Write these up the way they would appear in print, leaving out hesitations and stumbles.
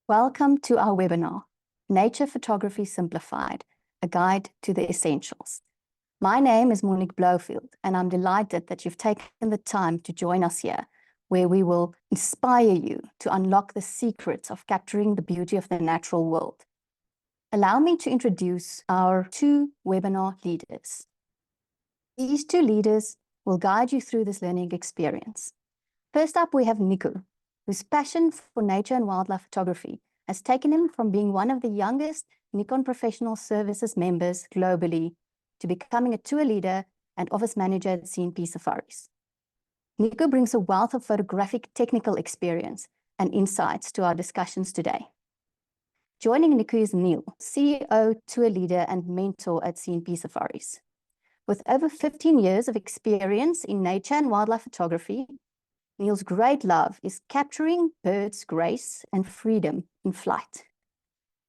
Welcome to our webinar, Nature Photography Simplified, a guide to the essentials. My name is Monique Blofield, and I'm delighted that you've taken the time to join us here, where we will inspire you to unlock the secrets of capturing the beauty of the natural world. Allow me to introduce our two webinar leaders. These two leaders will guide you through this learning experience. First up, we have Nico, whose passion for nature and wildlife photography has taken him from being one of the youngest Nikon Professional Services members globally to becoming a tour leader and office manager at CNP Safaris. Nico brings a wealth of photographic technical experience and insights to our discussions today. Joining Nico is Neal, CEO, tour leader, and mentor at CNP Safaris. With over 15 years of experience in nature and wildlife photography, Neal's great love is capturing birds' grace and freedom in flight.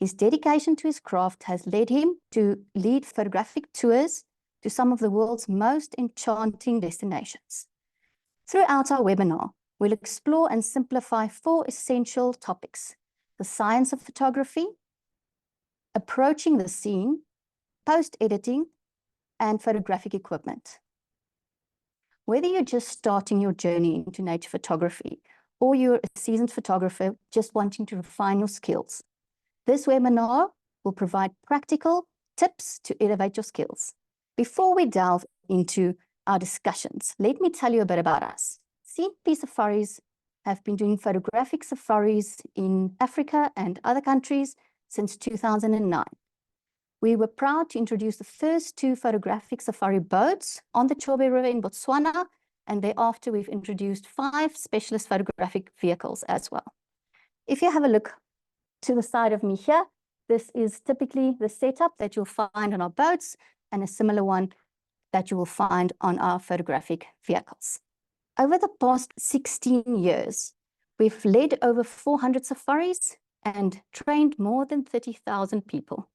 His dedication to his craft has led him to lead photographic tours to some of the world's most enchanting destinations. Throughout our webinar, we'll explore and simplify 4 essential topics: the science of photography, approaching the scene, post-editing, and photographic equipment. Whether you're just starting your journey into nature photography or you're a seasoned photographer just wanting to refine your skills, this webinar will provide practical tips to elevate your skills. Before we delve into our discussions, let me tell you a bit about us. CNP Safaris have been doing photographic safaris in Africa and other countries since 2009. We were proud to introduce the first 2 photographic safari boats on the Chobe River in Botswana, and thereafter we've introduced 5 specialist photographic vehicles as well. If you have a look to the side of me here, this is typically the setup that you'll find on our boats and a similar one that you will find on our photographic vehicles. Over the past 16 years, we've led over 400 safaris and trained more than 30,000 people.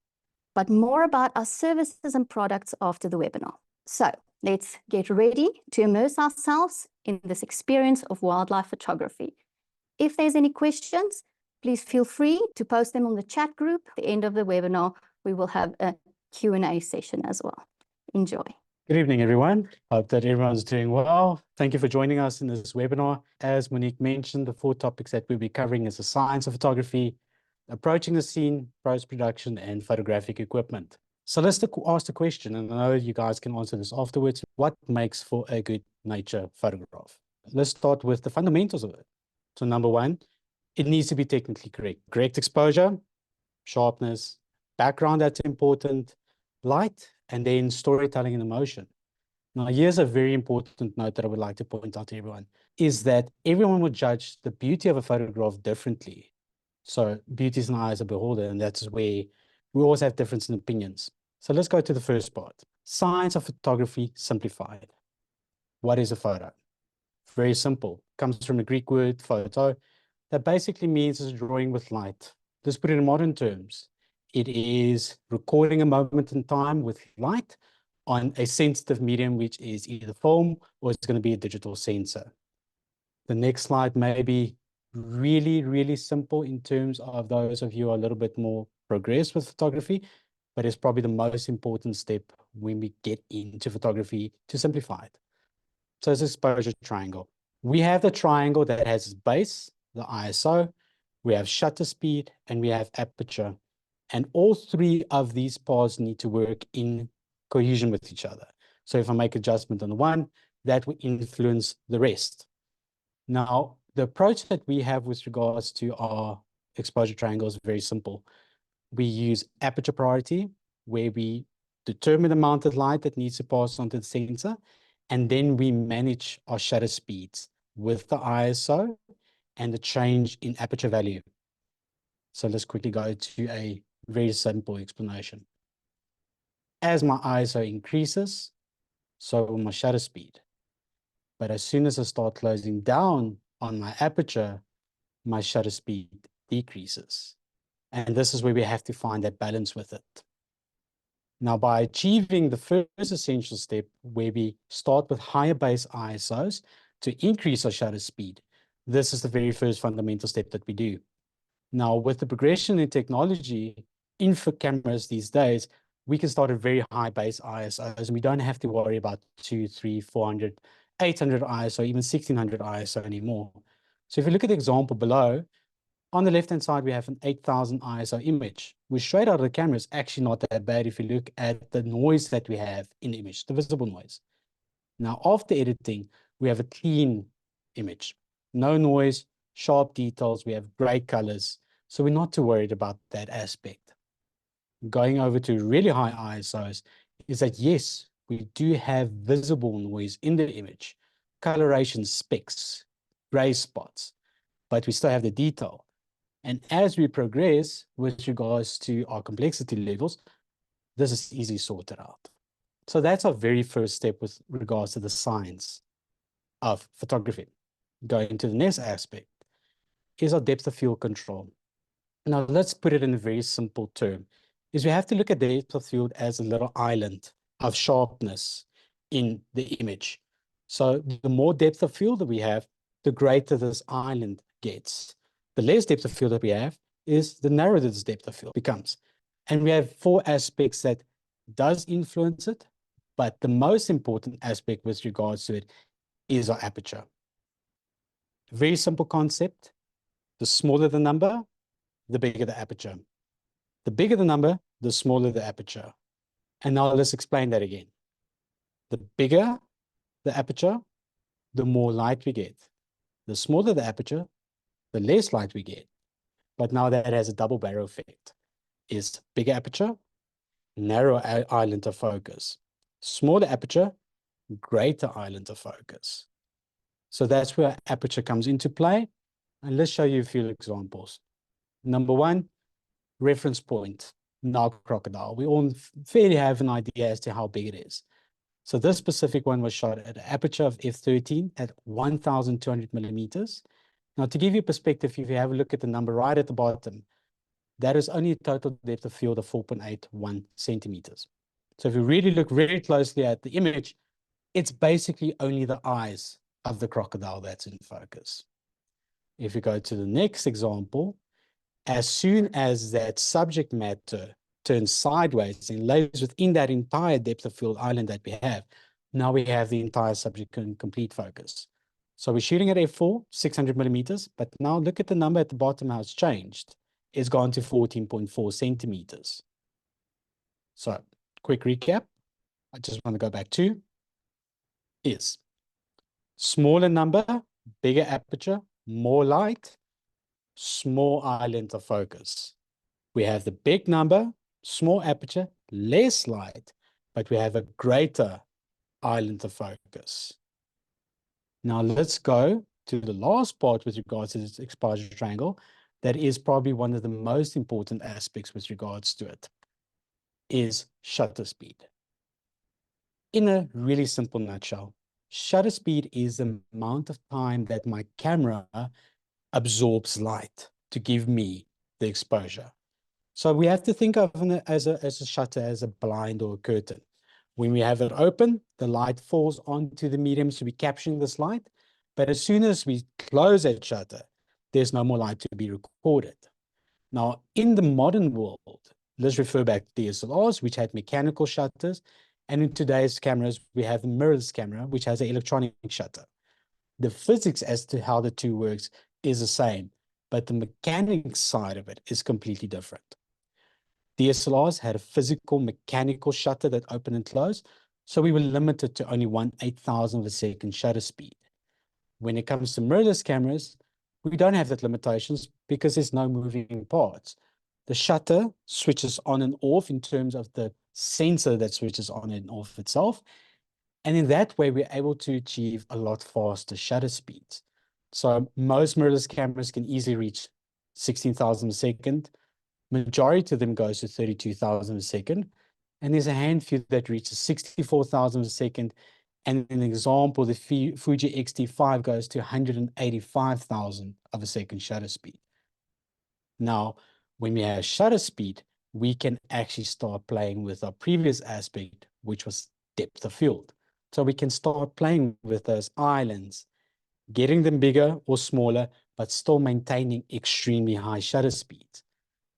But more about our services and products after the webinar. So let's get ready to immerse ourselves in this experience of wildlife photography. If there's any questions, please feel free to post them on the chat group. At the end of the webinar, we will have a Q&A session as well. Enjoy. Good evening, everyone. Hope that everyone's doing well. Thank you for joining us in this webinar. As Monique mentioned, the 4 topics that we'll be covering is the science of photography, approaching the scene, post-production, and photographic equipment. So let's ask the question, and I know you guys can answer this afterwards. What makes for a good nature photograph? Let's start with the fundamentals of it. So number 1, it needs to be technically correct. Correct exposure, sharpness, background that's important, light, and then storytelling and emotion. Now, here's a very important note that I would like to point out to everyone, is that everyone would judge the beauty of a photograph differently. So beauty is in the eyes of the beholder, and that's where we always have difference in opinions. So let's go to the first part. Science of photography simplified. What is a photo? Very simple. Comes from a Greek word, photo, that basically means a drawing with light. Let's put it in modern terms. It is recording a moment in time with light on a sensitive medium, which is either film or it's going to be a digital sensor. The next slide may be really simple in terms of those of you who are a little bit more progressed with photography, but it's probably the most important step when we get into photography to simplify it. So it's exposure triangle. We have the triangle that has its base, the ISO, we have shutter speed, and we have aperture. And all 3 of these parts need to work in cohesion with each other. So if I make adjustment on one, that will influence the rest. Now, the approach that we have with regards to our exposure triangle is very simple. We use aperture priority, where we determine the amount of light that needs to pass onto the sensor, and then we manage our shutter speeds with the ISO and the change in aperture value. So let's quickly go to a very simple explanation. As my ISO increases, so will my shutter speed. But as soon as I start closing down on my aperture, my shutter speed decreases. And this is where we have to find that balance with it. Now, by achieving the first essential step, where we start with higher base ISOs to increase our shutter speed, this is the very first fundamental step that we do. Now, with the progression in technology, infra cameras these days, we can start at very high base ISOs, and we don't have to worry about 200, 300, 400, 800 ISO, even 1600 ISO anymore. So if you look at the example below, on the left-hand side, we have an 8000 ISO image, which straight out of the camera is actually not that bad if you look at the noise that we have in the image, the visible noise. Now, after editing, we have a clean image. No noise, sharp details, we have great colors. So we're not too worried about that aspect. Going over to really high ISOs is that, yes, we do have visible noise in the image, coloration specks, gray spots, but we still have the detail. And as we progress with regards to our complexity levels, this is easily sorted out. So that's our very first step with regards to the science of photography. Going to the next aspect is our depth of field control. Now, let's put it in a very simple term, is we have to look at the depth of field as a little island of sharpness in the image. So the more depth of field that we have, the greater this island gets. The less depth of field that we have is the narrower this depth of field becomes. And we have 4 aspects that does influence it, but the most important aspect with regards to it is our aperture. Very simple concept. The smaller the number, the bigger the aperture. The bigger the number, the smaller the aperture. And now let's explain that again. The bigger the aperture, the more light we get. The smaller the aperture, the less light we get. But now that has a double barrel effect. Is bigger aperture, narrow island of focus. Smaller aperture, greater island of focus. So that's where aperture comes into play. And let's show you a few examples. Number 1, reference point, Nile crocodile. We all fairly have an idea as to how big it is. So this specific one was shot at an aperture of f13 at 1,200 millimeters. Now, to give you perspective, if you have a look at the number right at the bottom, that is only a total depth of field of 4.81 centimeters. So if you really look very closely at the image, it's basically only the eyes of the crocodile that's in focus. If you go to the next example, as soon as that subject matter turns sideways and lays within that entire depth of field island that we have, now we have the entire subject in complete focus. So we're shooting at f4, 600 millimeters, but now look at the number at the bottom, how it's changed. It's gone to 14.4 centimeters. So quick recap, I just want to go back to is smaller number, bigger aperture, more light, small island of focus. We have the big number, small aperture, less light, but we have a greater island of focus. Now let's go to the last part with regards to this exposure triangle. That is probably one of the most important aspects with regards to it, is shutter speed. In a really simple nutshell, shutter speed is the amount of time that my camera absorbs light to give me the exposure. So we have to think of it as a shutter, as a blind or a curtain. When we have it open, the light falls onto the medium, so we're capturing this light. But as soon as we close that shutter, there's no more light to be recorded. Now, in the modern world, let's refer back to DSLRs, which had mechanical shutters. And in today's cameras, we have the mirrorless camera, which has an electronic shutter. The physics as to how the two works is the same, but the mechanics side of it is completely different. DSLRs had a physical mechanical shutter that opened and closed, so we were limited to only 1/8000th of a second shutter speed. When it comes to mirrorless cameras, we don't have that limitations because there's no moving parts. The shutter switches on and off in terms of the sensor that switches on and off itself. And in that way, we're able to achieve a lot faster shutter speeds. So most mirrorless cameras can easily reach 16,000 a second. Majority of them goes to 32,000 a second. And there's a handful that reaches 64,000 a second. And an example, the Fuji X-T5 goes to 185,000 of a second shutter speed. Now, when we have shutter speed, we can actually start playing with our previous aspect, which was depth of field. So we can start playing with those islands, getting them bigger or smaller, but still maintaining extremely high shutter speeds.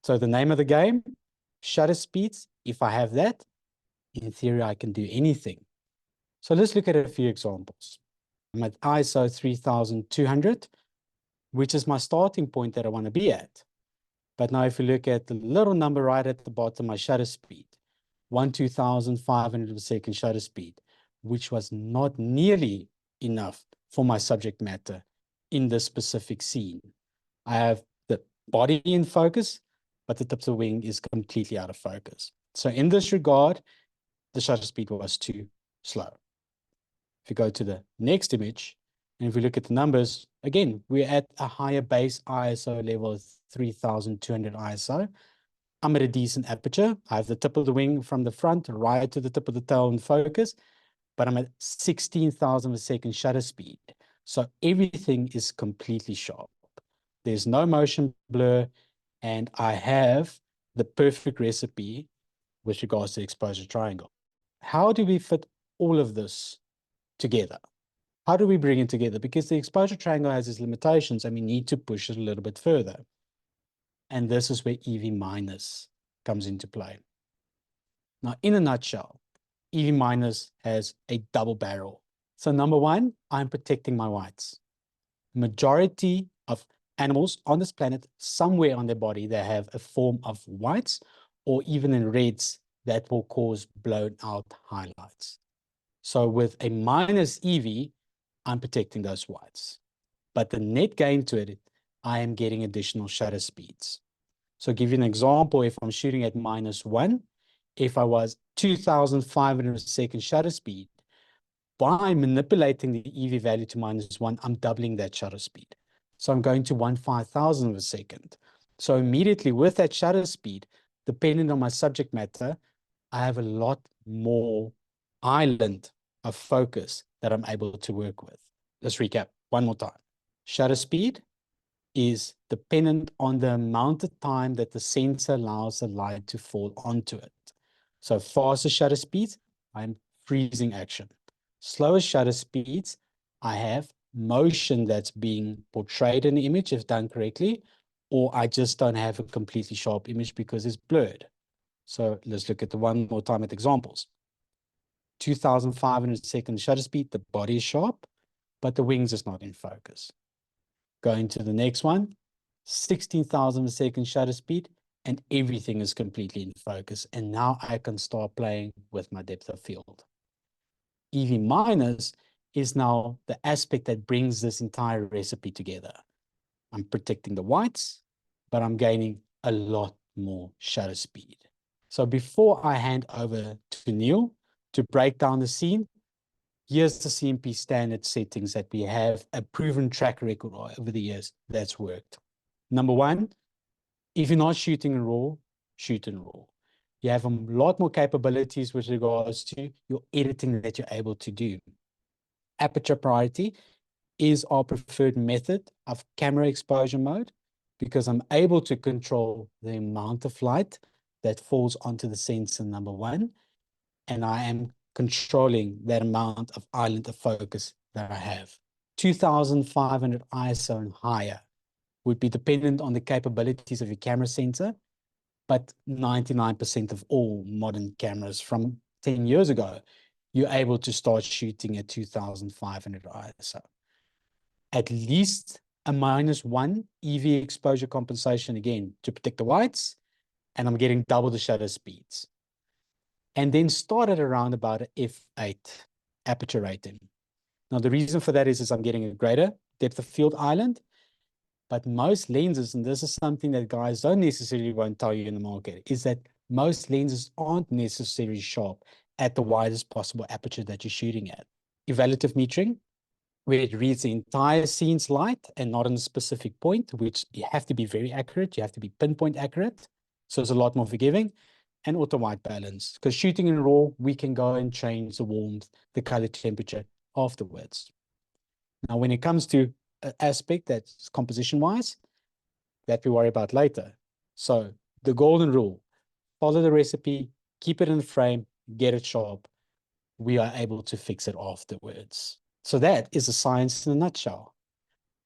So the name of the game, shutter speeds, if I have that, in theory, I can do anything. So let's look at a few examples. I'm at ISO 3200, which is my starting point that I want to be at. But now if you look at the little number right at the bottom, my shutter speed, 12,500 per second shutter speed, which was not nearly enough for my subject matter in this specific scene. I have the body in focus, but the tip of the wing is completely out of focus. So in this regard, the shutter speed was too slow. If you go to the next image, and if we look at the numbers, again, we're at a higher base ISO level of 3200 ISO. I'm at a decent aperture. I have the tip of the wing from the front right to the tip of the tail in focus, but I'm at 16,000 per second shutter speed. So everything is completely sharp. There's no motion blur, and I have the perfect recipe with regards to exposure triangle. How do we fit all of this together? How do we bring it together? Because the exposure triangle has its limitations and we need to push it a little bit further. And this is where EV minus comes into play. Now, in a nutshell, EV minus has a double barrel. So number one, I'm protecting my whites. Majority of animals on this planet, somewhere on their body, they have a form of whites or even in reds that will cause blown out highlights. So with a minus EV, I'm protecting those whites. But the net gain to it, I am getting additional shutter speeds. So give you an example, if I'm shooting at -1, if I was 2,500 second shutter speed, by manipulating the EV value to -1, I'm doubling that shutter speed. So I'm going to 1/5000 of a second. So immediately with that shutter speed, depending on my subject matter, I have a lot more island of focus that I'm able to work with. Let's recap one more time. Shutter speed is dependent on the amount of time that the sensor allows the light to fall onto it. So faster shutter speeds, I'm freezing action. Slower shutter speeds, I have motion that's being portrayed in the image if done correctly, or I just don't have a completely sharp image because it's blurred. So let's look at the one more time at examples. 2,500 second shutter speed, the body is sharp, but the wings is not in focus. Going to the next one, 16,000 a second shutter speed, and everything is completely in focus. And now I can start playing with my depth of field. EV minus is now the aspect that brings this entire recipe together. I'm protecting the whites, but I'm gaining a lot more shutter speed. So before I hand over to Neal to break down the scene, here's the CMP standard settings that we have a proven track record over the years that's worked. Number one, if you're not shooting in RAW, shoot in RAW. You have a lot more capabilities with regards to your editing that you're able to do. Aperture priority is our preferred method of camera exposure mode because I'm able to control the amount of light that falls onto the sensor, number one, and I am controlling that amount of island of focus that I have. 2,500 ISO and higher would be dependent on the capabilities of your camera sensor, but 99% of all modern cameras from 10 years ago, you're able to start shooting at 2,500 ISO. At least a -1 EV exposure compensation again to protect the whites, and I'm getting double the shutter speeds. And then start at around about an f8 aperture rating. Now, the reason for that is I'm getting a greater depth of field island, but most lenses, and this is something that guys don't necessarily won't tell you in the market, is that most lenses aren't necessarily sharp at the widest possible aperture that you're shooting at. Evaluative metering, where it reads the entire scene's light and not on a specific point, which you have to be very accurate. You have to be pinpoint accurate. So it's a lot more forgiving. And auto white balance, because shooting in RAW, we can go and change the warmth, the color temperature afterwards. Now, when it comes to an aspect that's composition-wise, that we worry about later. So the golden rule, follow the recipe, keep it in the frame, get it sharp. We are able to fix it afterwards. So that is the science in a nutshell.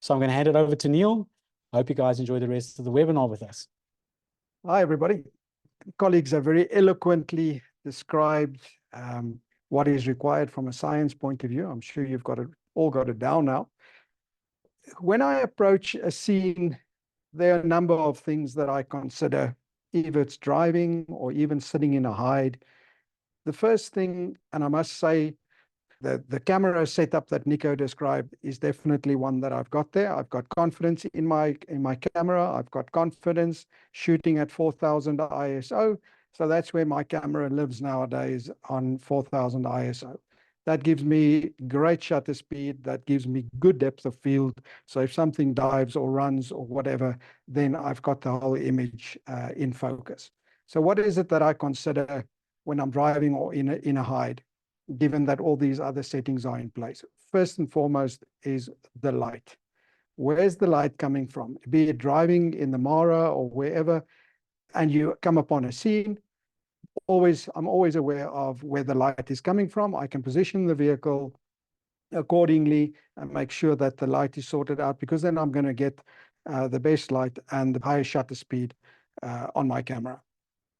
So I'm going to hand it over to Neal. I hope you guys enjoy the rest of the webinar with us. Hi, everybody. Colleagues have very eloquently described what is required from a science point of view. I'm sure you've all got it down now. When I approach a scene, there are a number of things that I consider, either it's driving or even sitting in a hide. The first thing, and I must say, the camera setup that Nico described is definitely one that I've got there. I've got confidence in my camera. I've got confidence shooting at 4000 ISO. So that's where my camera lives nowadays, on 4000 ISO. That gives me great shutter speed. That gives me good depth of field. So if something dives or runs or whatever, then I've got the whole image in focus. So what is it that I consider when I'm driving or in a hide, given that all these other settings are in place? First and foremost is the light. Where's the light coming from? Be it driving in the Mara or wherever, and you come upon a scene, I'm always aware of where the light is coming from. I can position the vehicle accordingly and make sure that the light is sorted out, because then I'm going to get the best light and the highest shutter speed on my camera.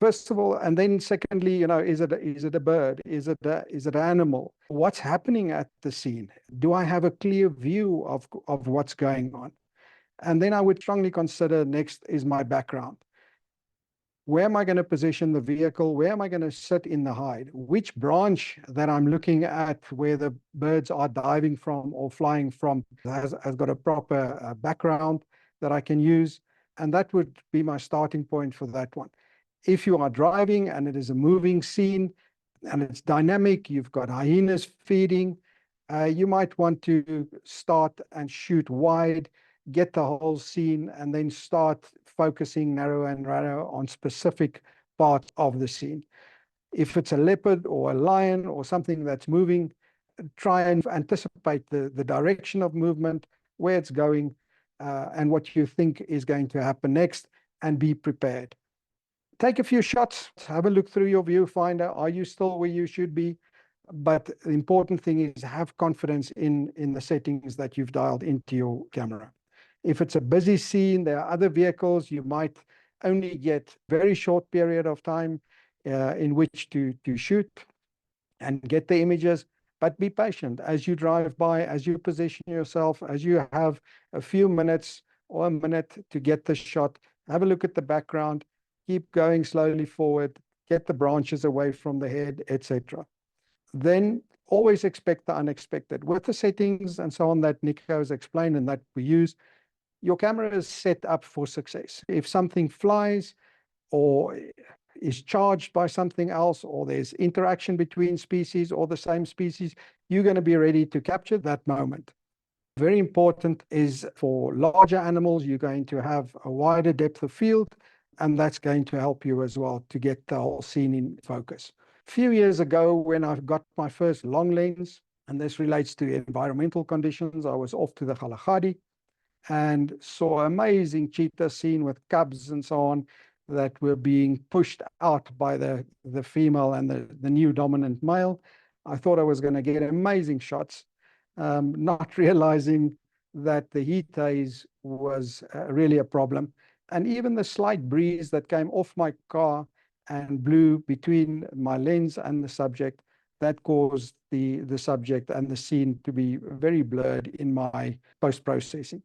First of all, and then secondly, is it a bird? Is it an animal? What's happening at the scene? Do I have a clear view of what's going on? And then I would strongly consider, next is my background. Where am I going to position the vehicle? Where am I going to sit in the hide? Which branch that I'm looking at, where the birds are diving from or flying from, has got a proper background that I can use? And that would be my starting point for that one. If you are driving and it is a moving scene and it's dynamic, you've got hyenas feeding, you might want to start and shoot wide, get the whole scene, and then start focusing narrow and narrow on specific parts of the scene. If it's a leopard or a lion or something that's moving, try and anticipate the direction of movement, where it's going, and what you think is going to happen next, and be prepared. Take a few shots, have a look through your viewfinder. Are you still where you should be? But the important thing is have confidence in the settings that you've dialed into your camera. If it's a busy scene, there are other vehicles, you might only get very short period of time in which to shoot and get the images. But be patient as you drive by, as you position yourself, as you have a few minutes or a minute to get the shot. Have a look at the background. Keep going slowly forward, get the branches away from the head, etc. Then always expect the unexpected. With the settings and so on that Nico has explained and that we use, your camera is set up for success. If something flies or is charged by something else, or there's interaction between species or the same species, you're going to be ready to capture that moment. Very important is for larger animals, you're going to have a wider depth of field, and that's going to help you as well to get the whole scene in focus. A few years ago, when I got my first long lens, and this relates to environmental conditions, I was off to the Kalahari and saw amazing cheetah scene with cubs and so on that were being pushed out by the female and the new dominant male. I thought I was going to get amazing shots, not realizing that the heat haze was really a problem. And even the slight breeze that came off my car and blew between my lens and the subject, that caused the subject and the scene to be very blurred in my post-processing.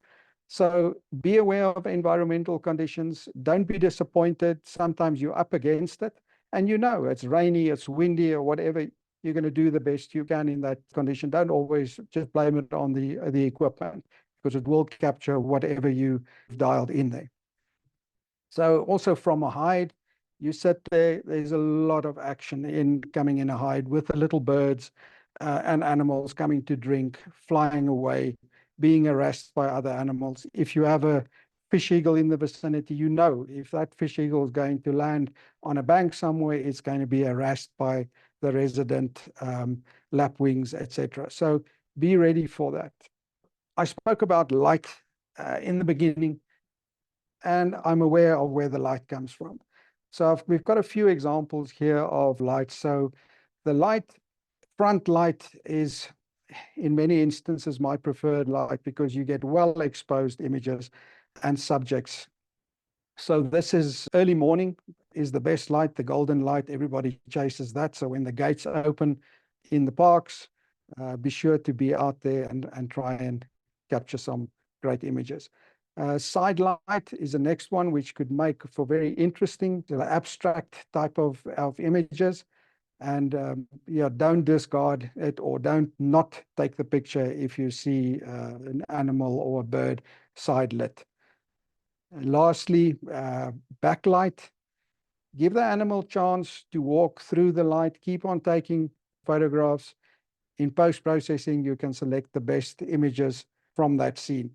So be aware of environmental conditions. Don't be disappointed. Sometimes you're up against it and it's rainy, it's windy or whatever. You're going to do the best you can in that condition. Don't always just blame it on the equipment, because it will capture whatever you've dialed in there. So also from a hide, you sit there, there's a lot of action coming in a hide with the little birds and animals coming to drink, flying away, being harassed by other animals. If you have a fish eagle in the vicinity, if that fish eagle is going to land on a bank somewhere, it's going to be harassed by the resident lapwings, etc. So be ready for that. I spoke about light in the beginning, and I'm aware of where the light comes from. So we've got a few examples here of light. So the front light is in many instances, my preferred light because you get well exposed images and subjects. So this is early morning is the best light, the golden light. Everybody chases that. So when the gates open in the parks, be sure to be out there and try and capture some great images. Side light is the next one, which could make for very interesting, abstract type of images. And yeah, don't discard it or don't not take the picture if you see an animal or a bird side lit. And lastly, backlight. Give the animal chance to walk through the light. Keep on taking photographs. In post-processing, you can select the best images from that scene.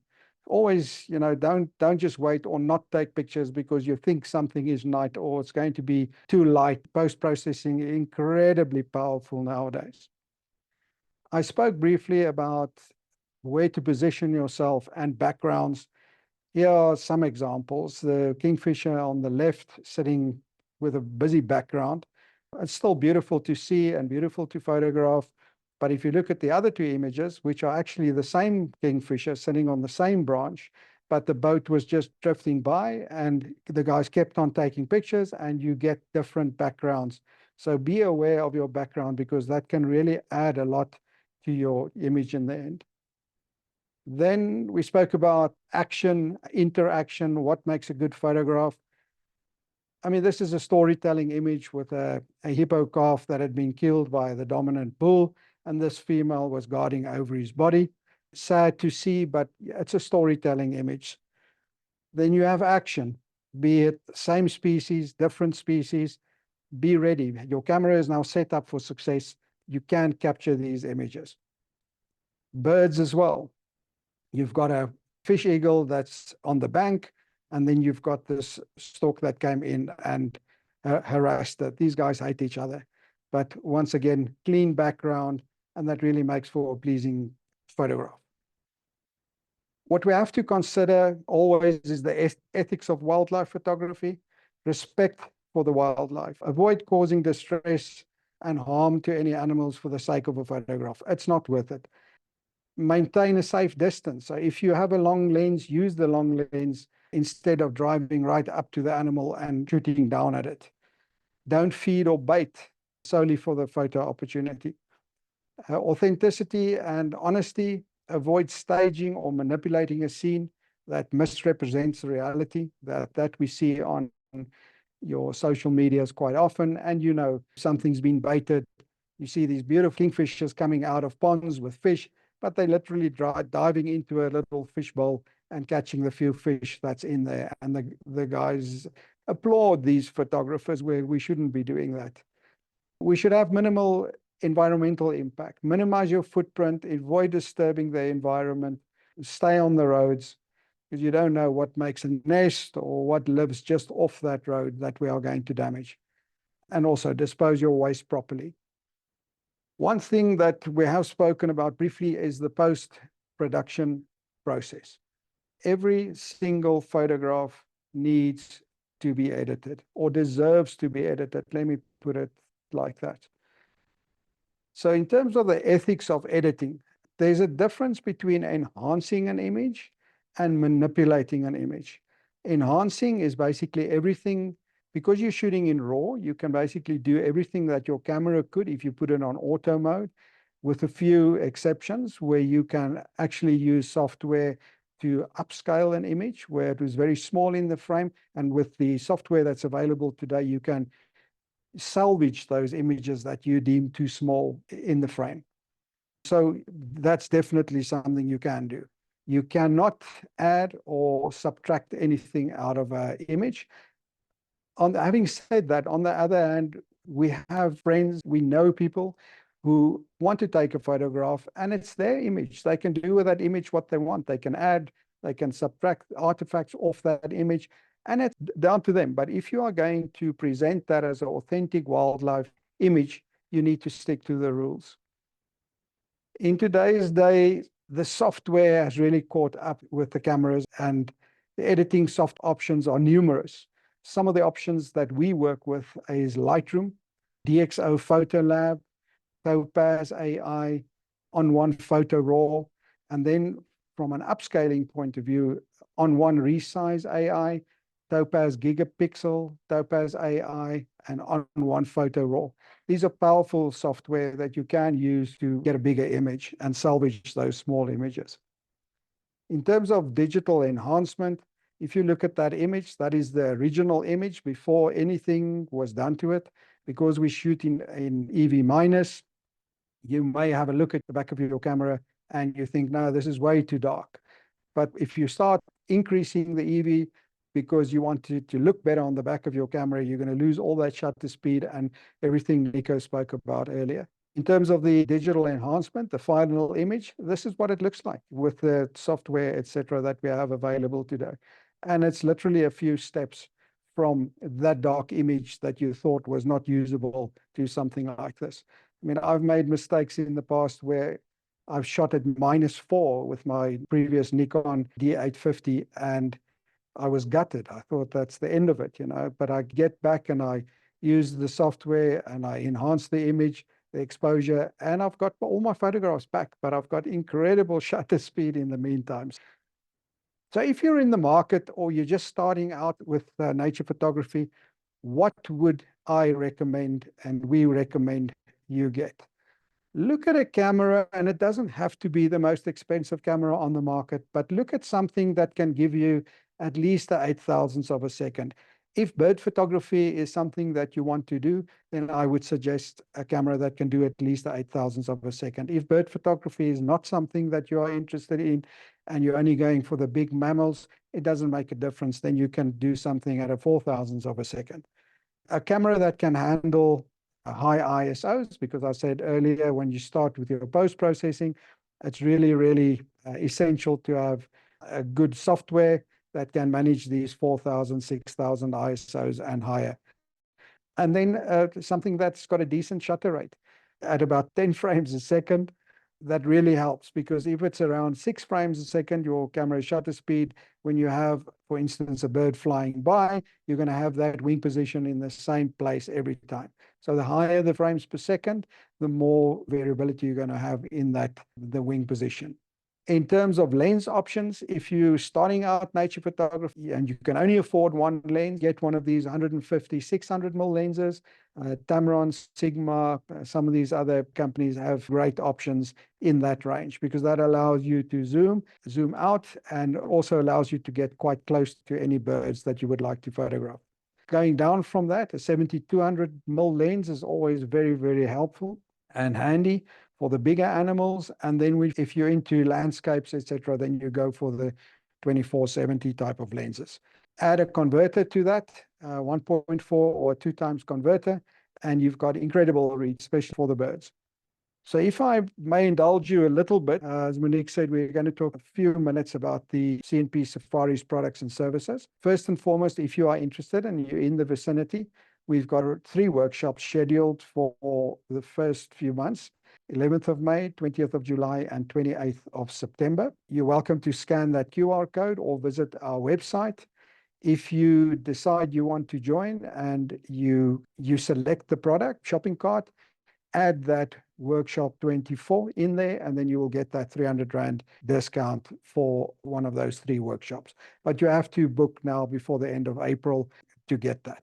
Always, don't just wait or not take pictures because you think something is night or it's going to be too light. Post-processing is incredibly powerful nowadays. I spoke briefly about where to position yourself and backgrounds. Here are some examples. The kingfisher on the left sitting with a busy background. It's still beautiful to see and beautiful to photograph. But if you look at the other two images, which are actually the same kingfisher sitting on the same branch, but the boat was just drifting by and the guys kept on taking pictures and you get different backgrounds. So be aware of your background because that can really add a lot to your image in the end. Then we spoke about action, interaction, what makes a good photograph. I mean, this is a storytelling image with a hippo calf that had been killed by the dominant bull, and this female was guarding over his body. Sad to see, but it's a storytelling image. Then you have action, be it same species, different species, be ready. Your camera is now set up for success. You can capture these images. Birds as well. You've got a fish eagle that's on the bank, and then you've got this stork that came in and harassed it. These guys hate each other. But once again, clean background, and that really makes for a pleasing photograph. What we have to consider always is the ethics of wildlife photography, respect for the wildlife, avoid causing distress and harm to any animals for the sake of a photograph. It's not worth it. Maintain a safe distance. So if you have a long lens, use the long lens instead of driving right up to the animal and shooting down at it. Don't feed or bait solely for the photo opportunity. Authenticity and honesty. Avoid staging or manipulating a scene that misrepresents reality that we see on your social medias quite often. And something's been baited. You see these beautiful kingfishers coming out of ponds with fish, but they literally diving into a little fish bowl and catching the few fish that's in there. And the guys applaud these photographers where we shouldn't be doing that. We should have minimal environmental impact. Minimize your footprint, avoid disturbing the environment, stay on the roads, because you don't know what makes a nest or what lives just off that road that we are going to damage. And also dispose your waste properly. One thing that we have spoken about briefly is the post-production process. Every single photograph needs to be edited or deserves to be edited. Let me put it like that. So in terms of the ethics of editing, there's a difference between enhancing an image and manipulating an image. Enhancing is basically everything. Because you're shooting in RAW, you can basically do everything that your camera could if you put it on auto mode, with a few exceptions where you can actually use software to upscale an image where it was very small in the frame. And with the software that's available today, you can salvage those images that you deem too small in the frame. So that's definitely something you can do. You cannot add or subtract anything out of an image. Having said that, on the other hand, we have friends, we know people who want to take a photograph and it's their image. They can do with that image what they want. They can add, they can subtract artifacts off that image, and it's down to them. But if you are going to present that as an authentic wildlife image, you need to stick to the rules. In today's day, the software has really caught up with the cameras, and the editing soft options are numerous. Some of the options that we work with is Lightroom, DxO Photo Lab, Topaz AI, on one photo raw, and then from an upscaling point of view, on one resize AI, Topaz Gigapixel, Topaz AI, and on one photo raw. These are powerful software that you can use to get a bigger image and salvage those small images. In terms of digital enhancement, if you look at that image, that is the original image before anything was done to it. Because we shoot in EV minus, you may have a look at the back of your camera and you think, no, this is way too dark. But if you start increasing the EV because you want to look better on the back of your camera, you're going to lose all that shutter speed and everything Nico spoke about earlier. In terms of the digital enhancement, the final image, this is what it looks like with the software, etc., that we have available today. And it's literally a few steps from that dark image that you thought was not usable to something like this. I mean, I've made mistakes in the past where I've shot at -4 with my previous Nikon D850 and I was gutted. I thought that's the end of it, you know, but I get back and I use the software and I enhance the image, the exposure, and I've got all my photographs back, but I've got incredible shutter speed in the meantime. So if you're in the market or you're just starting out with nature photography, what would I recommend and we recommend you get? Look at a camera, and it doesn't have to be the most expensive camera on the market, but look at something that can give you at least the 8,000ths of a second. If bird photography is something that you want to do, then I would suggest a camera that can do at least the 8,000ths of a second. If bird photography is not something that you are interested in, and you're only going for the big mammals, it doesn't make a difference. Then you can do something at a 4,000ths of a second. A camera that can handle high ISOs, because I said earlier, when you start with your post-processing, it's really, really essential to have a good software that can manage these 4,000, 6,000 ISOs and higher. And then something that's got a decent shutter rate at about 10 frames a second. That really helps, because if it's around 6 frames a second, your camera shutter speed, when you have, for instance, a bird flying by, you're going to have that wing position in the same place every time. So the higher the frames per second, the more variability you're going to have in the wing position. In terms of lens options, if you're starting out nature photography and you can only afford one lens, get one of these 150, 600mm lenses. Tamron, Sigma, some of these other companies have great options in that range, because that allows you to zoom out, and also allows you to get quite close to any birds that you would like to photograph. Going down from that, a 70-200mm lens is always very, very helpful and handy for the bigger animals. And then if you're into landscapes, etc., then you go for the 24-70 type of lenses. Add a converter to that, 1.4 or 2 times converter, and you've got incredible reach, especially for the birds. So if I may indulge you a little bit, as Monique said, we're going to talk a few minutes about the CNP Safaris products and services. First and foremost, if you are interested and you're in the vicinity, we've got 3 workshops scheduled for the first few months: 11th of May, 20th of July, and 28th of September. You're welcome to scan that QR code or visit our website. If you decide you want to join and you select the product shopping cart, add that workshop 24 in there, and then you will get that 300 Rand discount for one of those 3 workshops. But you have to book now before the end of April to get that.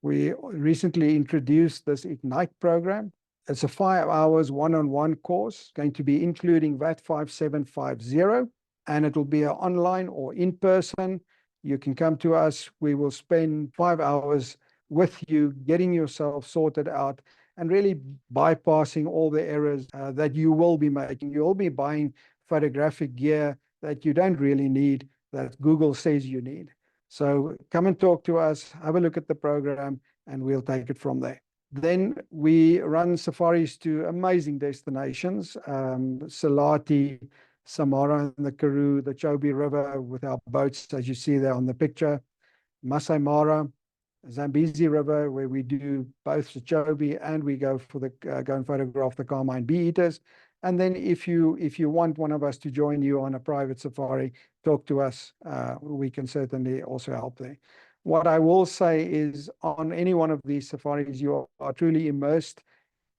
We recently introduced this Ignite program. It's a 5 hours one-on-one course, going to be including VAT 5750, and it will be online or in person. You can come to us. We will spend 5 hours with you, getting yourself sorted out and really bypassing all the errors that you will be making. You'll be buying photographic gear that you don't really need, that Google says you need. So come and talk to us, have a look at the program, and we'll take it from there. Then we run safaris to amazing destinations, Salati, Samara and the Karoo, the Chobe River with our boats, as you see there on the picture, Masai Mara, Zambezi River, where we do both the Chobe and we go for go and photograph the carmine bee eaters. And then if you want one of us to join you on a private safari, talk to us. We can certainly also help there. What I will say is, on any one of these safaris, you are truly immersed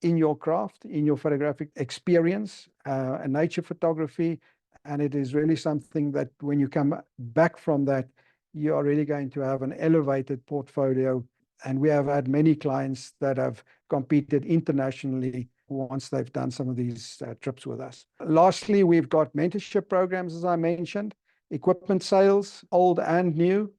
in your craft, in your photographic experience, and nature photography. And it is really something that when you come back from that, you are really going to have an elevated portfolio. And we have had many clients that have competed internationally once they've done some of these trips with us. Lastly, we've got mentorship programs, as I mentioned, equipment sales, old and new.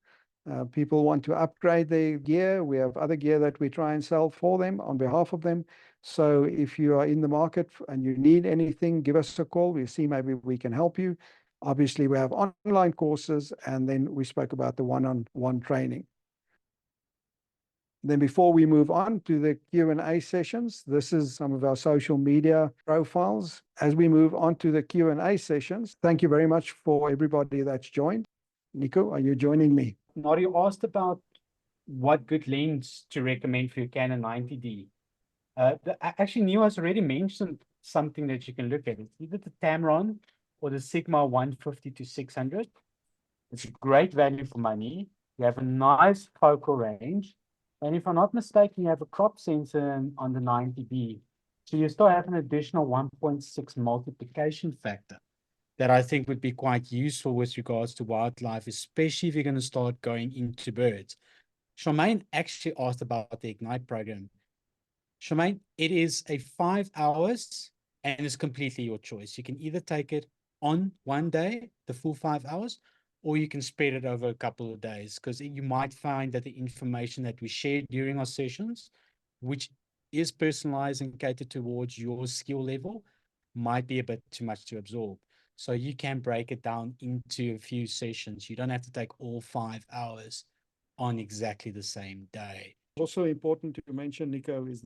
People want to upgrade their gear. We have other gear that we try and sell for them on behalf of them. So if you are in the market and you need anything, give us a call. We'll see maybe we can help you. Obviously, we have online courses, and then we spoke about the one-on-one training. Then before we move on to the Q&A sessions, this is some of our social media profiles. As we move on to the Q&A sessions, thank you very much for everybody that's joined. Nico, are you joining me? Nari, you asked about what good lens to recommend for your Canon 90D. Actually, Neal has already mentioned something that you can look at. It's either the Tamron or the Sigma 150-600. It's a great value for money. You have a nice focal range. And if I'm not mistaken, you have a crop sensor on the 90D. So you still have an additional 1.6 multiplication factor that I think would be quite useful with regards to wildlife, especially if you're going to start going into birds. Charmaine actually asked about the Ignite program. Charmaine, it is a 5 hours and it's completely your choice. You can either take it on one day, the full 5 hours, or you can spread it over a couple of days, because you might find that the information that we share during our sessions, which is personalized and catered towards your skill level, might be a bit too much to absorb. So you can break it down into a few sessions. You don't have to take all 5 hours on exactly the same day. Also important to mention, Nico, is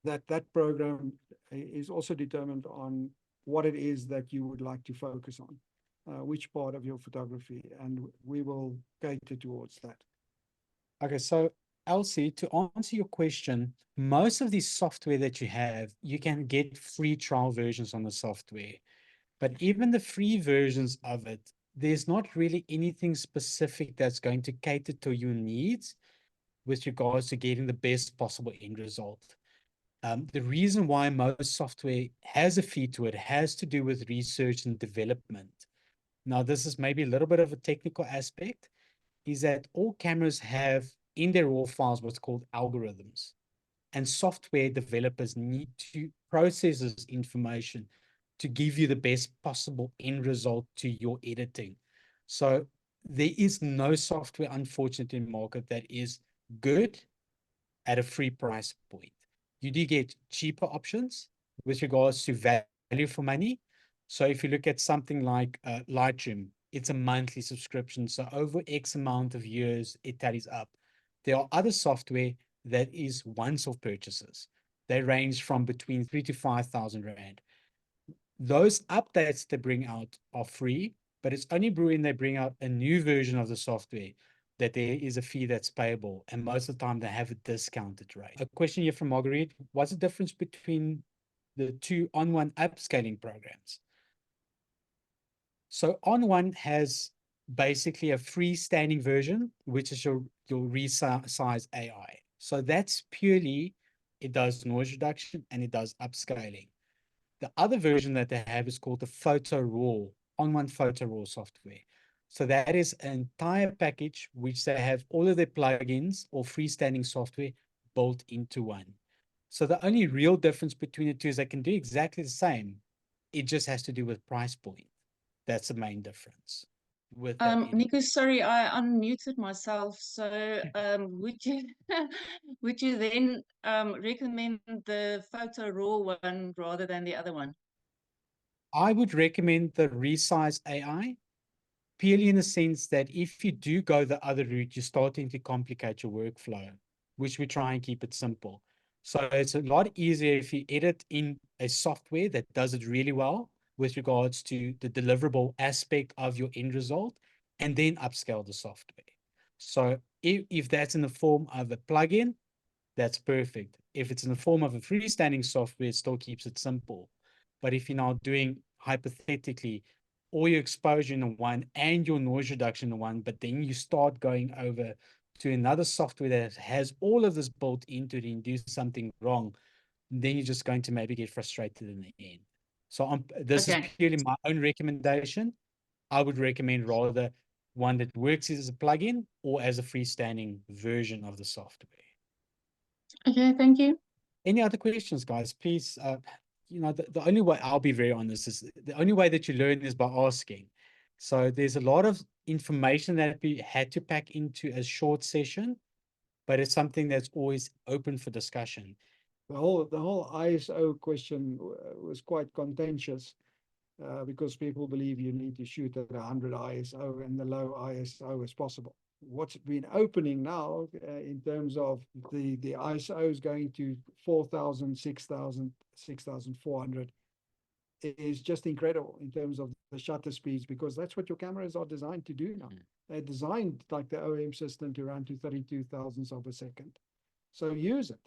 that program is also determined on what it is that you would like to focus on, which part of your photography, and we will cater towards that. Okay, so Elsie, to answer your question, most of the software that you have, you can get free trial versions on the software. But even the free versions of it, there's not really anything specific that's going to cater to your needs with regards to getting the best possible end result. The reason why most software has a fee to it has to do with research and development. Now, this is maybe a little bit of a technical aspect, is that all cameras have in their raw files what's called algorithms. And software developers need to process this information to give you the best possible end result to your editing. So there is no software, unfortunately, in the market that is good at a free price point. You do get cheaper options with regards to value for money. So if you look at something like Lightroom, it's a monthly subscription. So over X amount of years, it tallies up. There are other software that is once-off purchases. They range from between 3,000 to 5,000 Rand. Those updates they bring out are free, but it's only when they bring out a new version of the software that there is a fee that's payable. And most of the time they have a discounted rate. A question here from Marguerite: what's the difference between the two On1 upscaling programs? So On1 has basically a freestanding version, which is your resize AI. So that's purely, it does noise reduction and it does upscaling. The other version that they have is called the Photo Raw, On1 Photo Raw software. So that is an entire package which they have all of their plugins or freestanding software built into one. So the only real difference between the two is they can do exactly the same. It just has to do with price point. That's the main difference. With Nico, sorry, I unmuted myself. So would you would you then recommend the Photo Raw one rather than the other one? I would recommend the Resize AI, purely in the sense that if you do go the other route, you're starting to complicate your workflow, which we try and keep it simple. So it's a lot easier if you edit in a software that does it really well with regards to the deliverable aspect of your end result, and then upscale the software. So if that's in the form of a plugin, that's perfect. If it's in the form of a freestanding software, it still keeps it simple. But if you're now doing, hypothetically, all your exposure in the one and your noise reduction in the one, but then you start going over to another software that has all of this built into it and do something wrong, then you're just going to maybe get frustrated in the end. So this is Okay. purely my own recommendation. I would recommend rather one that works as a plugin or as a freestanding version of the software. Okay, thank you. Any other questions, guys? Please, the only way, I'll be very honest, is the only way that you learn is by asking. So there's a lot of information that we had to pack into a short session, but it's something that's always open for discussion. The whole ISO question was quite contentious because people believe you need to shoot at 100 ISO and the low ISO as possible. What's been opening now in terms of the ISOs going to 4,000, 6,000, 6,400 is just incredible in terms of the shutter speeds, because that's what your cameras are designed to do now. They're designed like the OEM system to run to 32 thousandths of a second. So use it.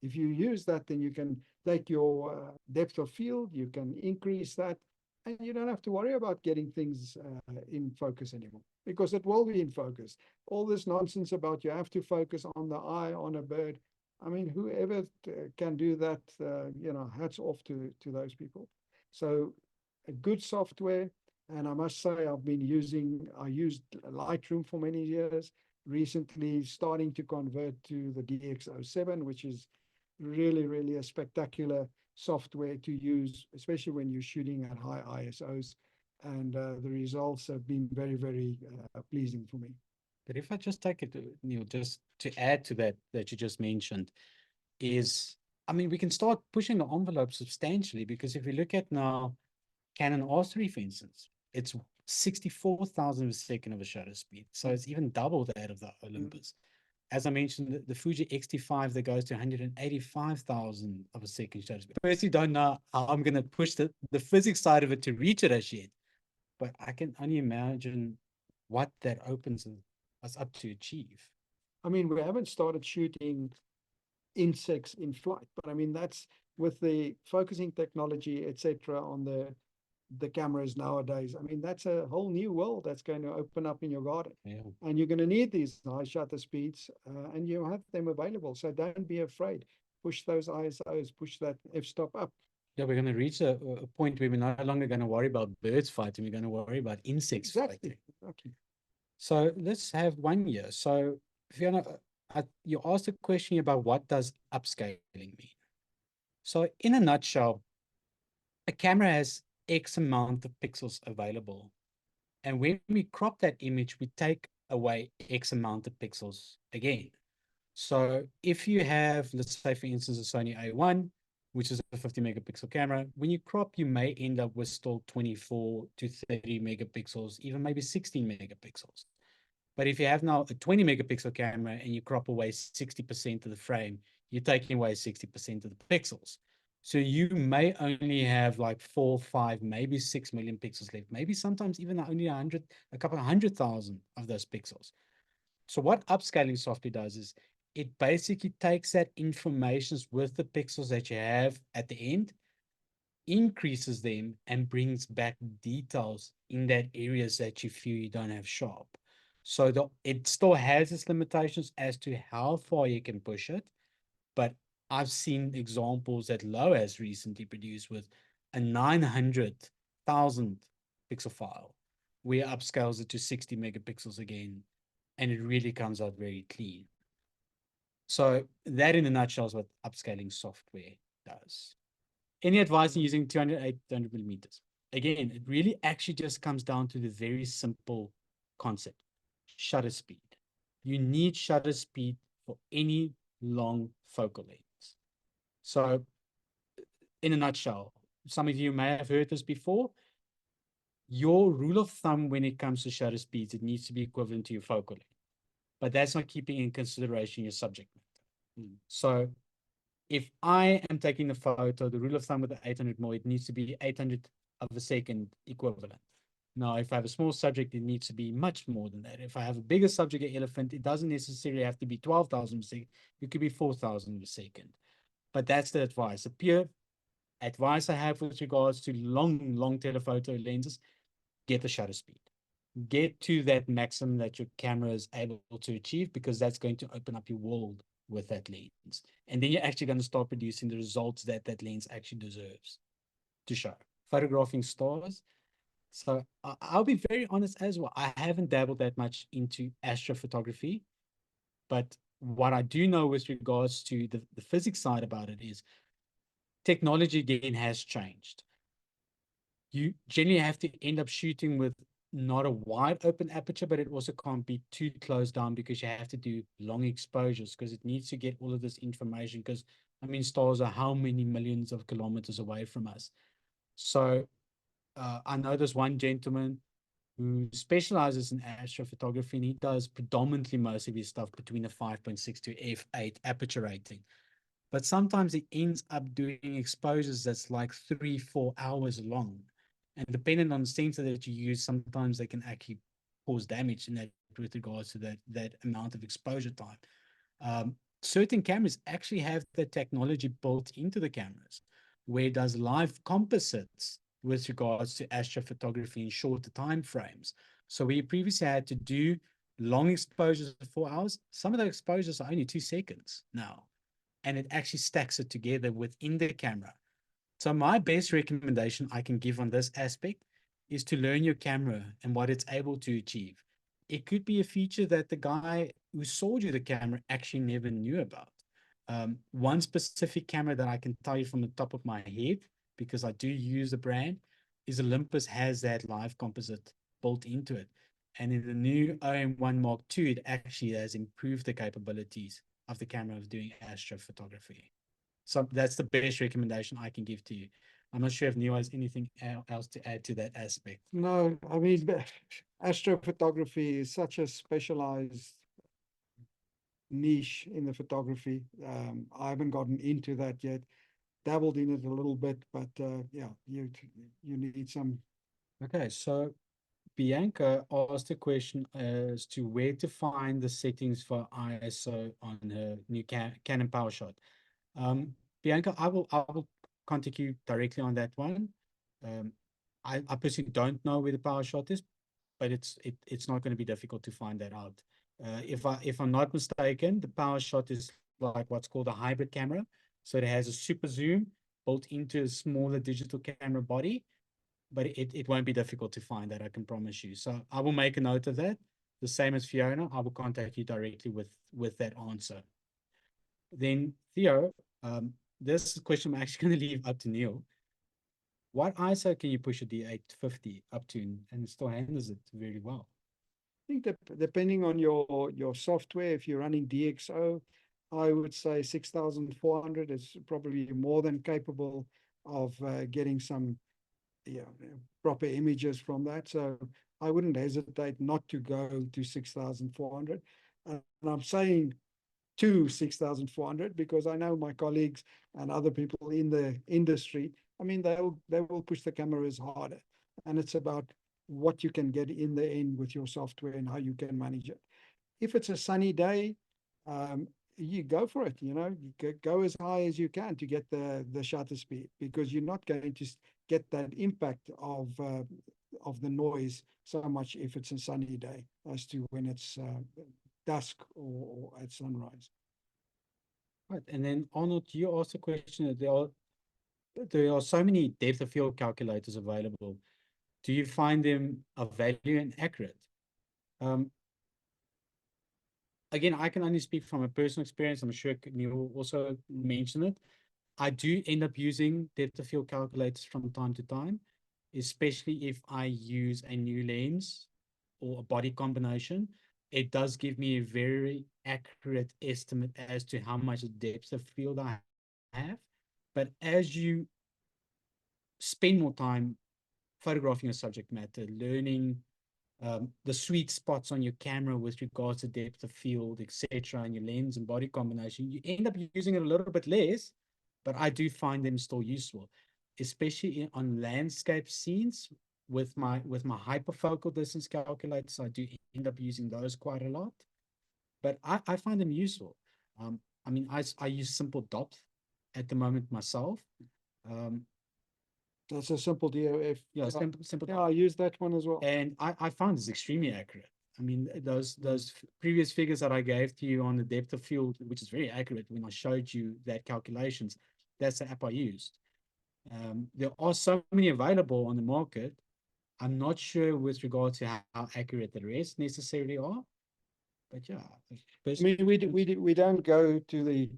If you use that, then you can take your depth of field, you can increase that, and you don't have to worry about getting things in focus anymore, because it will be in focus. All this nonsense about you have to focus on the eye on a bird. I mean, whoever can do that, hats off to those people. So a good software, and I must say I used Lightroom for many years, recently starting to convert to the DX07, which is really, really a spectacular software to use, especially when you're shooting at high ISOs. And the results have been very, very pleasing for me. But if I just take it, Neil, just to add to that you just mentioned, is, I mean, we can start pushing the envelope substantially, because if we look at now Canon R3, for instance, it's 64,000 a second of a shutter speed. So it's even double that of the Olympus. As I mentioned, the Fuji X-T5 that goes to 185,000 of a second shutter speed. I personally don't know how I'm going to push the physics side of it to reach it as yet, but I can only imagine what that opens us up to achieve. I mean, we haven't started shooting insects in flight, but I mean, that's with the focusing technology, etc., on the cameras nowadays. I mean, that's a whole new world that's going to open up in your garden. Yeah. And you're going to need these high shutter speeds, and you have them available. So don't be afraid. Push ththose ISOs, push that f-stop up. Yeah, we're going to reach a point where we're no longer going to worry about birds fighting. We're going to worry about insects fighting. Exactly. So let's have 1 year. So Fiona, you asked a question about what does upscaling mean. So in a nutshell, a camera has X amount of pixels available. And when we crop that image, we take away X amount of pixels again. So if you have, let's say, for instance, a Sony A1, which is a 50 megapixel camera, when you crop, you may end up with still 24 to 30 megapixels, even maybe 16 megapixels. But if you have now a 20 megapixel camera and you crop away 60% of the frame, you're taking away 60% of the pixels. So you may only have like 4, 5, maybe 6 million pixels left. Maybe sometimes even only a couple of 100,000 of those pixels. So what upscaling software does is it basically takes that information with the pixels that you have at the end, increases them, and brings back details in that areas that you feel you don't have sharp. So it still has its limitations as to how far you can push it, but I've seen examples that Lowe has recently produced with a 900,000 pixel file, where upscales it to 60 megapixels again, and it really comes out very clean. So that in a nutshell is what upscaling software does. Any advice in using 200, 800 millimeters? Again, it really actually just comes down to the very simple concept: shutter speed. You need shutter speed for any long focal length. So in a nutshell, some of you may have heard this before. Your rule of thumb when it comes to shutter speeds, it needs to be equivalent to your focal length, but that's not keeping in consideration your subject matter. So if I am taking the photo, the rule of thumb with the 800 mm, it needs to be 800 of a second equivalent. Now, if I have a small subject, it needs to be much more than that. If I have a bigger subject, an elephant, it doesn't necessarily have to be 12,000 a second. It could be 4,000 a second. But that's the advice. The pure advice I have with regards to long telephoto lenses: get the shutter speed. Get to that maximum that your camera is able to achieve, because that's going to open up your world with that lens. And then you're actually going to start producing the results that that lens actually deserves to show. Photographing stars. So I'll be very honest as well. I haven't dabbled that much into astrophotography, but what I do know with regards to the physics side about it is technology again has changed. You generally have to end up shooting with not a wide open aperture, but it also can't be too closed down because you have to do long exposures because it needs to get all of this information. Because I mean, stars are how many millions of kilometers away from us. So I know there's one gentleman who specializes in astrophotography, and he does predominantly most of his stuff between a 5.6 to f8 aperture rating. But sometimes he ends up doing exposures that's like 3-4 hours long. And depending on the sensor that you use, sometimes they can actually cause damage in that with regards to that amount of exposure time. Certain cameras actually have the technology built into the cameras, where it does live composites with regards to astrophotography in shorter time frames. So we previously had to do long exposures for 4 hours. Some of the exposures are only 2 seconds now, and it actually stacks it together within the camera. So my best recommendation I can give on this aspect is to learn your camera and what it's able to achieve. It could be a feature that the guy who sold you the camera actually never knew about. One specific camera that I can tell you from the top of my head, because I do use the brand, is Olympus has that live composite built into it. And in the new OM1 Mark II, it actually has improved the capabilities of the camera of doing astrophotography. So that's the best recommendation I can give to you. I'm not sure if Neal has anything else to add to that aspect. No, I mean, astrophotography is such a specialized niche in the photography. I haven't gotten into that yet, dabbled in it a little bit, but yeah, you need some. Okay, so Bianca asked a question as to where to find the settings for ISO on her new Canon PowerShot. Bianca, I will contact you directly on that one. I personally don't know where the PowerShot is, but it's not going to be difficult to find that out. If I'm not mistaken, the PowerShot is like what's called a hybrid camera. So it has a super zoom built into a smaller digital camera body, but it won't be difficult to find that, I can promise you. So I will make a note of that. The same as Fiona, I will contact you directly with that answer. Then Theo, this question I'm actually going to leave up to Neal. What ISO can you push a D850 up to and still handles it very well? I think that depending on your software, if you're running DxO, I would say 6,400 is probably more than capable of getting some proper images from that. So I wouldn't hesitate not to go to 6,400. And I'm saying to 6,400 because I know my colleagues and other people in the industry, I mean, they will push the cameras harder. And it's about what you can get in the end with your software and how you can manage it. If it's a sunny day, you go for it, you go as high as you can to get the shutter speed, because you're not going to get that impact of the noise so much if it's a sunny day as to when it's dusk or at sunrise. Right, and then Arnold, you asked a question that there are so many depth of field calculators available. Do you find them of value and accurate? Again, I can only speak from a personal experience. I'm sure Neal also mentioned it. I do end up using depth of field calculators from time to time, especially if I use a new lens or a body combination. It does give me a very accurate estimate as to how much depth of field I have. But as you spend more time photographing a subject matter, learning the sweet spots on your camera with regards to depth of field, etc., and your lens and body combination, you end up using it a little bit less, but I do find them still useful, especially on landscape scenes with my hyperfocal distance calculators. I do end up using those quite a lot, but I find them useful. I mean, I use simple dot at the moment myself. That's a simple DOF. Yeah, simple Yeah, I use that one as well. And I found it's extremely accurate. I mean, those previous figures that I gave to you on the depth of field, which is very accurate when I showed you that calculations, that's the app I used. There are so many available on the market. I'm not sure with regard to how accurate the rest necessarily are, but yeah. I mean, we don't go to the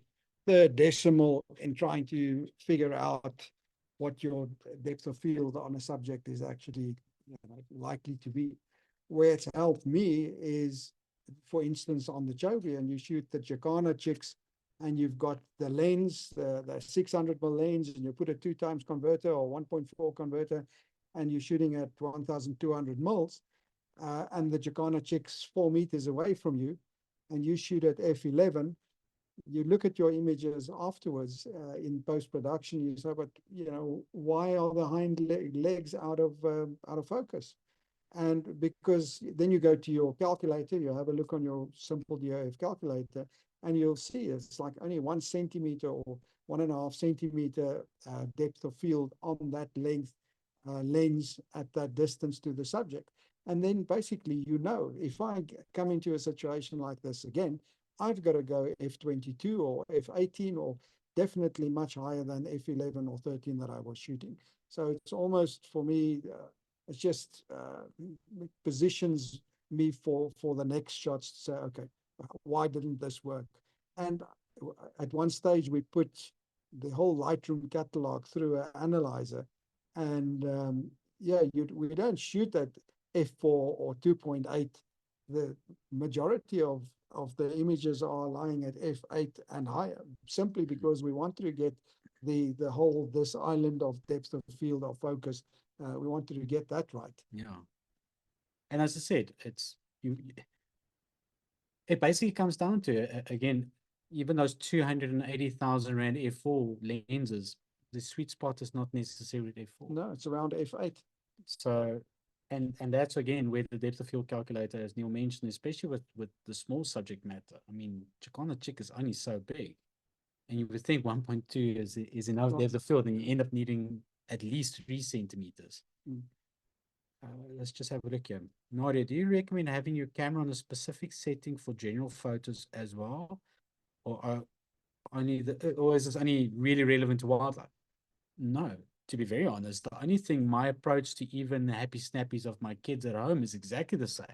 third decimal in trying to figure out what your depth of field on a subject is actually, you know, likely to be. Where it's helped me is, for instance, on the Chovy, and you shoot the Jacana chicks, and you've got the lens, the 600 mm lens, and you put a 2x converter or 1.4 converter, and you're shooting at 1,200 mils, and the Jacana chick's 4 meters away from you, and you shoot at f11. You look at your images afterwards in post-production, you say, but you know, why are the hind legs out of focus? And because then you go to your calculator, you have a look on your simple DOF calculator, and you'll see it's like only 1 centimeter or 1.5 centimeter depth of field on that length lens at that distance to the subject. And then basically, you know, if I come into a situation like this again, I've got to go f22 or f18 or definitely much higher than f11 or 13 that I was shooting. So it's almost, for me, it's just positions me for the next shots to say, okay, why didn't this work? And at one stage, we put the whole Lightroom catalog through an analyzer. And yeah, we don't shoot at f4 or 2.8. The majority of the images are lying at f8 and higher, simply because we wanted to get the whole, this island of depth of field of focus. We wanted to get that right. Yeah. And as I said, it basically comes down to, again, even those 280,000 Rand f4 lenses, the sweet spot is not necessarily f4. No, it's around f8. So, and that's again where the depth of field calculator, as Neal mentioned, especially with the small subject matter. I mean, Jacana chick is only so big, and you would think 1.2 is enough depth of field, and you end up needing at least 3 centimeters. Let's just have a look here. Nadia, do you recommend having your camera on a specific setting for general photos as well, or or is this only really relevant to wildlife? No, to be very honest, the only thing, my approach to even the happy snappies of my kids at home is exactly the same.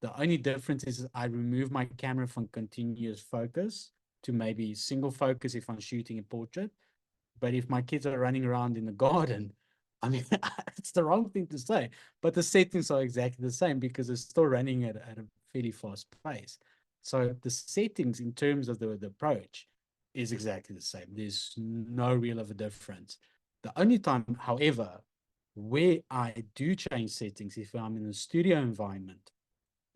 The only difference is I remove my camera from continuous focus to maybe single focus if I'm shooting a portrait. But if my kids are running around in the garden, I mean, it's the wrong thing to say, but the settings are exactly the same because it's still running at a fairly fast pace. So the settings in terms of the approach is exactly the same. There's no real of a difference. The only time, however, where I do change settings if I'm in a studio environment,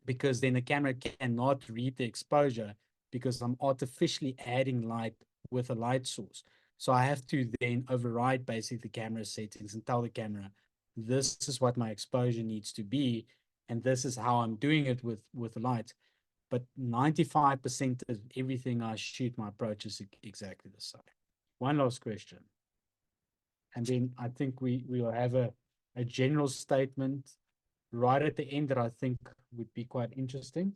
because then the camera cannot read the exposure because I'm artificially adding light with a light source. So I have to then override basically the camera settings and tell the camera, this is what my exposure needs to be, and this is how I'm doing it with the light. But 95% of everything I shoot, my approach is exactly the same. One last question. And then I think we will have a general statement right at the end that I think would be quite interesting.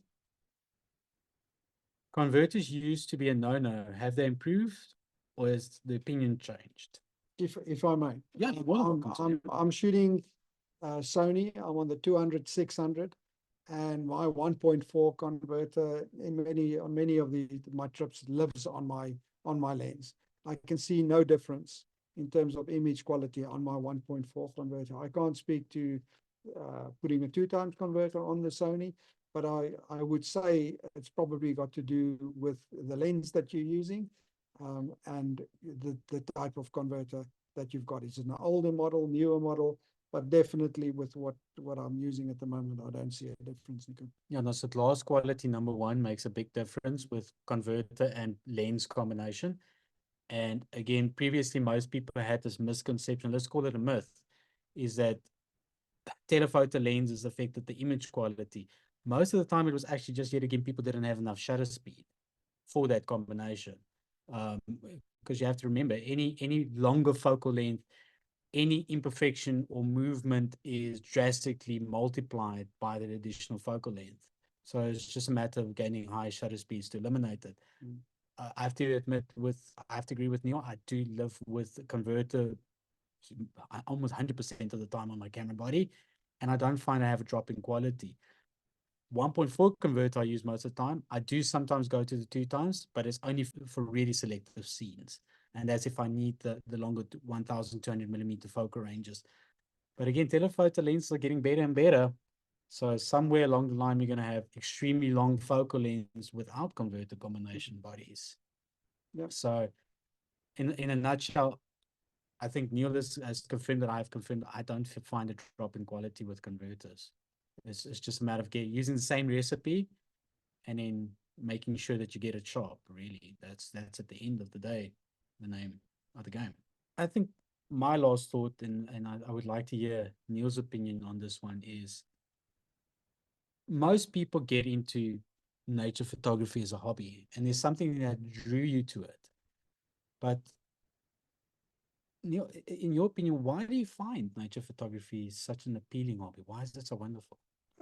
Converters used to be a no-no. Have they improved, or has the opinion changed? If I may. Yeah, I'm shooting Sony. I'm on the 200-600, and my 1.4 converter on many of my trips lives on my lens. I can see no difference in terms of image quality on my 1.4 converter. I can't speak to putting a 2x converter on the Sony, but I would say it's probably got to do with the lens that you're using and the type of converter that you've got. Is it an older model, newer model? But definitely with what I'm using at the moment, I don't see a difference, Nico. Yeah, no, so glass quality, number one, makes a big difference with converter and lens combination. And again, previously, most people had this misconception, let's call it a myth, is that telephoto lenses affected the image quality. Most of the time, it was actually just, yet again, people didn't have enough shutter speed for that combination. Because you have to remember, any longer focal length, any imperfection or movement is drastically multiplied by that additional focal length. So it's just a matter of gaining high shutter speeds to eliminate it. Mm. I have to admit, I have to agree with Neil. I do live with a converter almost 100% of the time on my camera body, and I don't find I have a drop in quality. 1.4 converter I use most of the time. I do sometimes go to the 2x, but it's only for really selective scenes. And that's if I need the longer 1200mm focal ranges. But again, telephoto lenses are getting better and better. So somewhere along the line, we're going to have extremely long focal lens without converter combination bodies. Yep. So in a nutshell, I think Neil has confirmed that I've confirmed I don't find a drop in quality with converters. It's just a matter of using the same recipe and then making sure that you get it sharp, really. That's at the end of the day, the name of the game. I think my last thought, and I would like to hear Neil's opinion on this one, is most people get into nature photography as a hobby, and there's something that drew you to it. But Neil, in your opinion, why do you find nature photography such an appealing hobby? Why is it so wonderful?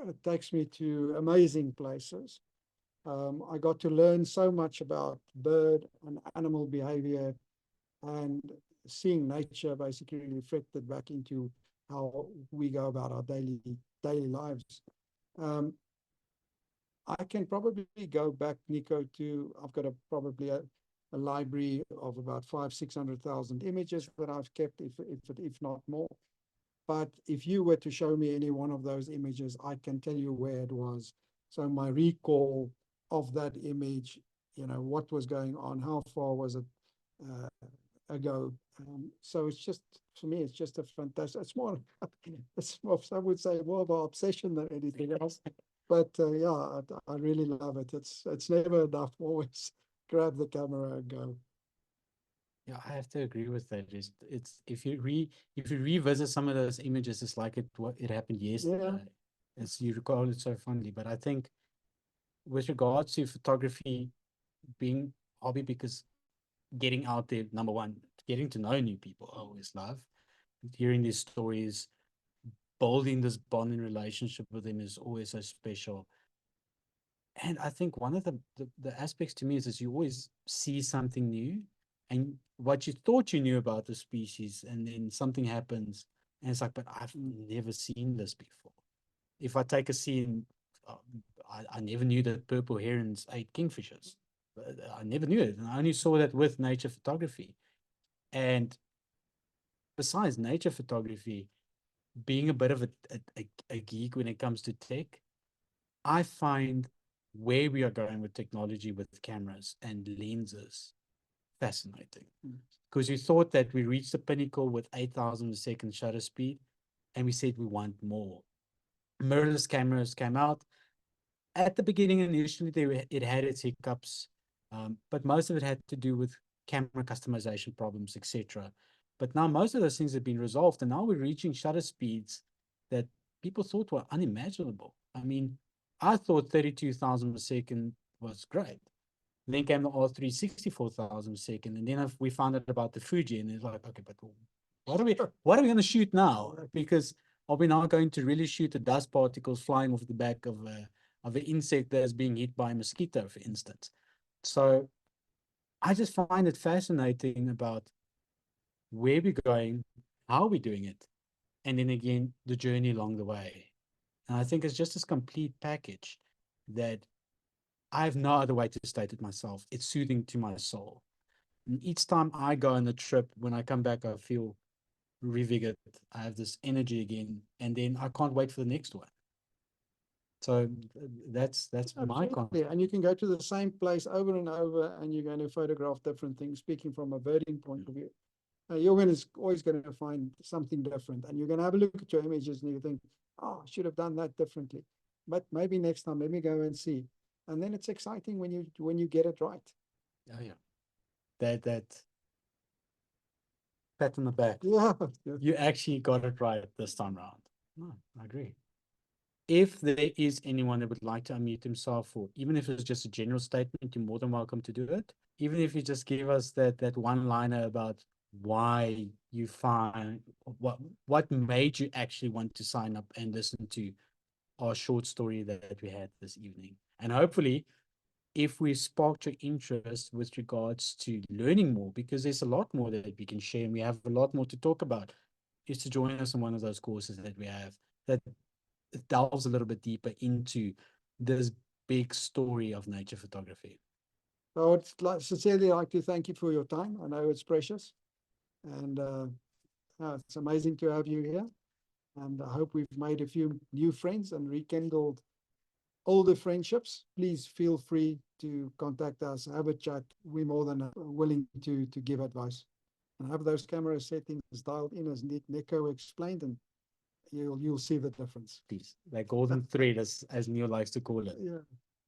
It takes me to amazing places. I got to learn so much about bird and animal behavior, and seeing nature basically reflected back into how we go about our daily lives. I can probably go back, Nico, to I've got probably a library of about 500,000-600,000 images that I've kept, if not more. But if you were to show me any one of those images, I can tell you where it was. So my recall of that image, what was going on, how far was it ago. So it's just, for me, it's just a fantastic, it's more, I would say more of an obsession than anything else. But yeah, I really love it. It's never enough. Always grab the camera and go. Yeah, I have to agree with that. It's if you revisit some of those images, it's like it happened yesterday. As you recall it so fondly. But I think with regards to photography being hobby, because getting out there, number one, getting to know new people, I always love. Hearing these stories, building this bonding relationship with them is always so special. And I think one of the aspects to me is you always see something new, and what you thought you knew about the species, and then something happens, and it's like, but I've never seen this before. If I take a scene, I never knew that purple herons ate kingfishers. I never knew it, and I only saw that with nature photography. And besides nature photography, being a bit of a geek when it comes to tech, I find where we are going with technology, with cameras and lenses, fascinating. Because you thought that we reached the pinnacle with 8,000 a second shutter speed, and we said we want more. Mirrorless cameras came out. At the beginning, initially, it had its hiccups, but most of it had to do with camera customization problems, etc. But now most of those things have been resolved, and now we're reaching shutter speeds that people thought were unimaginable. I mean, I thought 32,000 a second was great. Then came the R3 64,000 a second, and then we found out about the Fuji, and it's like, okay, but what are we going to shoot now? Because are we now going to really shoot the dust particles flying off the back of an insect that is being hit by a mosquito, for instance? So I just find it fascinating about where we're going, how we're doing it, and then again, the journey along the way. And I think it's just this complete package that I have no other way to state it myself. It's soothing to my soul. And each time I go on a trip, when I come back, I feel revigorated. I have this energy again, and then I can't wait for the next one. So that's my concept. And you can go to the same place over and over, and you're going to photograph different things. Speaking from a birding point of view, you're always going to find something different, and you're going to have a look at your images and you think, oh, I should have done that differently. But maybe next time, let me go and see. And then it's exciting when you get it right. Oh yeah, that pat on the back. Yeah, You actually got it right this time around. No, I agree. If there is anyone that would like to unmute himself, or even if it's just a general statement, you're more than welcome to do it. Even if you just give us that one-liner about why you find what made you actually want to sign up and listen to our short story that we had this evening. And hopefully, if we sparked your interest with regards to learning more, because there's a lot more that we can share and we have a lot more to talk about, is to join us in one of those courses that we have that delves a little bit deeper into this big story of nature photography. I would sincerely like to thank you for your time. I know it's precious, and it's amazing to have you here. And I hope we've made a few new friends and rekindled older friendships. Please feel free to contact us, have a chat. We're more than willing to give advice. And have those camera settings dialed in as Nico explained, and you'll see the difference. Please, like golden thread, as Neal likes to call it. Yeah.